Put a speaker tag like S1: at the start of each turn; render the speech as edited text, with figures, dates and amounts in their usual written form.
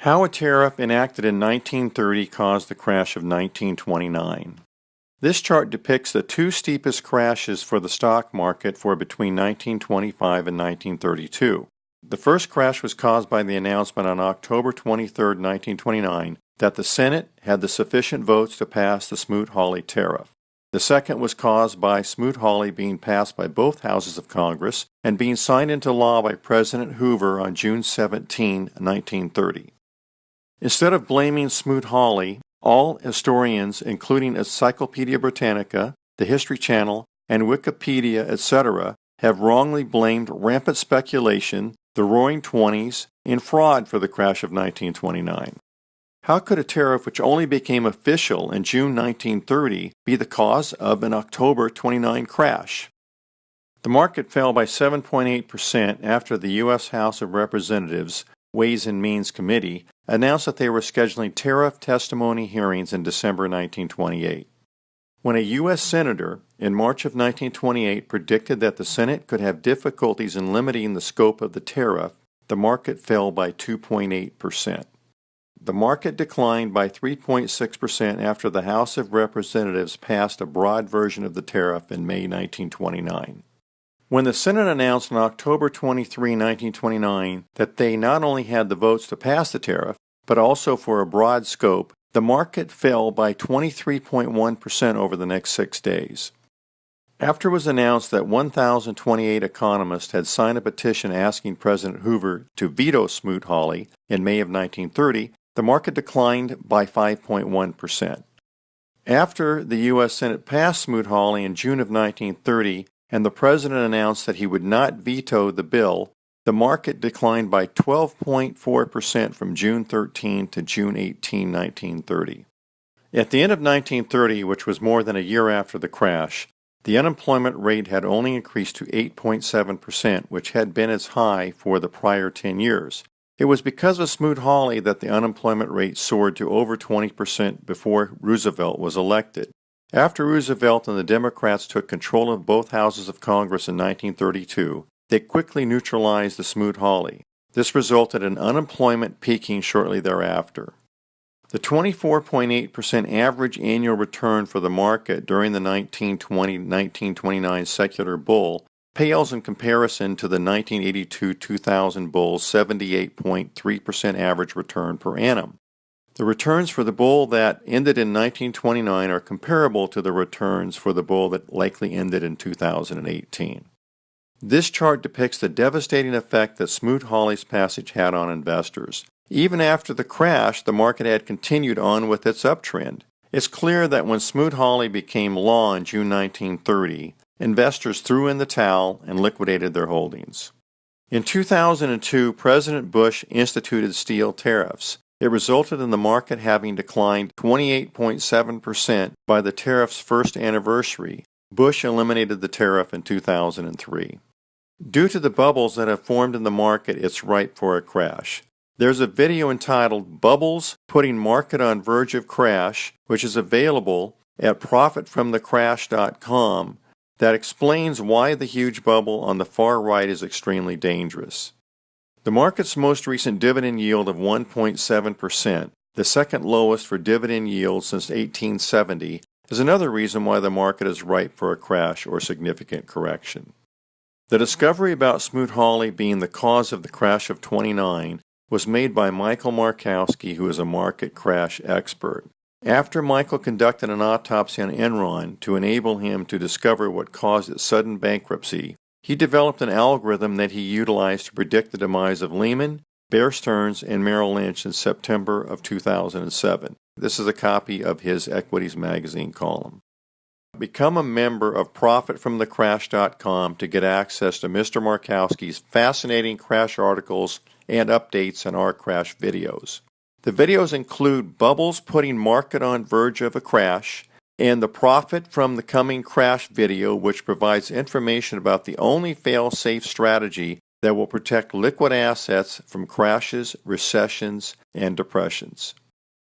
S1: How a tariff enacted in 1930 caused the crash of 1929. This chart depicts the two steepest crashes for the stock market for between 1925 and 1932. The first crash was caused by the announcement on October 23, 1929, that the Senate had the sufficient votes to pass the Smoot-Hawley tariff. The second was caused by Smoot-Hawley being passed by both houses of Congress and being signed into law by President Hoover on June 17, 1930. Instead of blaming Smoot-Hawley, all historians, including Encyclopedia Britannica, the History Channel, and Wikipedia, etc., have wrongly blamed rampant speculation, the Roaring Twenties, and fraud for the crash of 1929. How could a tariff which only became official in June 1930 be the cause of an October 29 crash? The market fell by 7.8% after the U.S. House of Representatives Ways and Means Committee announced that they were scheduling tariff testimony hearings in December 1928. When a U.S. Senator in March of 1928 predicted that the Senate could have difficulties in limiting the scope of the tariff, the market fell by 2.8%. The market declined by 3.6% after the House of Representatives passed a broad version of the tariff in May 1929. When the Senate announced on October 23, 1929, that they not only had the votes to pass the tariff, but also for a broad scope, the market fell by 23.1% over the next 6 days. After it was announced that 1,028 economists had signed a petition asking President Hoover to veto Smoot-Hawley in May of 1930, the market declined by 5.1%. After the U.S. Senate passed Smoot-Hawley in June of 1930, and the President announced that he would not veto the bill, the market declined by 12.4% from June 13 to June 18, 1930. At the end of 1930, which was more than a year after the crash, the unemployment rate had only increased to 8.7%, which had been its high for the prior 10 years. It was because of Smoot-Hawley that the unemployment rate soared to over 20% before Roosevelt was elected. After Roosevelt and the Democrats took control of both houses of Congress in 1932, they quickly neutralized the Smoot-Hawley. This resulted in unemployment peaking shortly thereafter. The 24.8% average annual return for the market during the 1920-1929 secular bull pales in comparison to the 1982-2000 bull's 78.3% average return per annum. The returns for the bull that ended in 1929 are comparable to the returns for the bull that likely ended in 2018. This chart depicts the devastating effect that Smoot-Hawley's passage had on investors. Even after the crash, the market had continued on with its uptrend. It's clear that when Smoot-Hawley became law in June 1930, investors threw in the towel and liquidated their holdings. In 2002, President Bush instituted steel tariffs. It resulted in the market having declined 28.7% by the tariff's first anniversary. Bush eliminated the tariff in 2003. Due to the bubbles that have formed in the market, it's ripe for a crash. There's a video entitled Bubbles Putting Market on Verge of Crash, which is available at profitfromthecrash.com, that explains why the huge bubble on the far right is extremely dangerous. The market's most recent dividend yield of 1.7%, the second lowest for dividend yield since 1870, is another reason why the market is ripe for a crash or significant correction. The discovery about Smoot-Hawley being the cause of the crash of '29 was made by Michael Markowski, who is a market crash expert. After Michael conducted an autopsy on Enron to enable him to discover what caused its sudden bankruptcy, he developed an algorithm that he utilized to predict the demise of Lehman, Bear Stearns, and Merrill Lynch in September of 2007. This is a copy of his Equities Magazine column. Become a member of ProfitFromTheCrash.com to get access to Mr. Markowski's fascinating crash articles and updates on our crash videos. The videos include Bubbles Putting Market on Verge of a Crash, and the Profit from the Coming Crash video, which provides information about the only fail-safe strategy that will protect liquid assets from crashes, recessions, and depressions.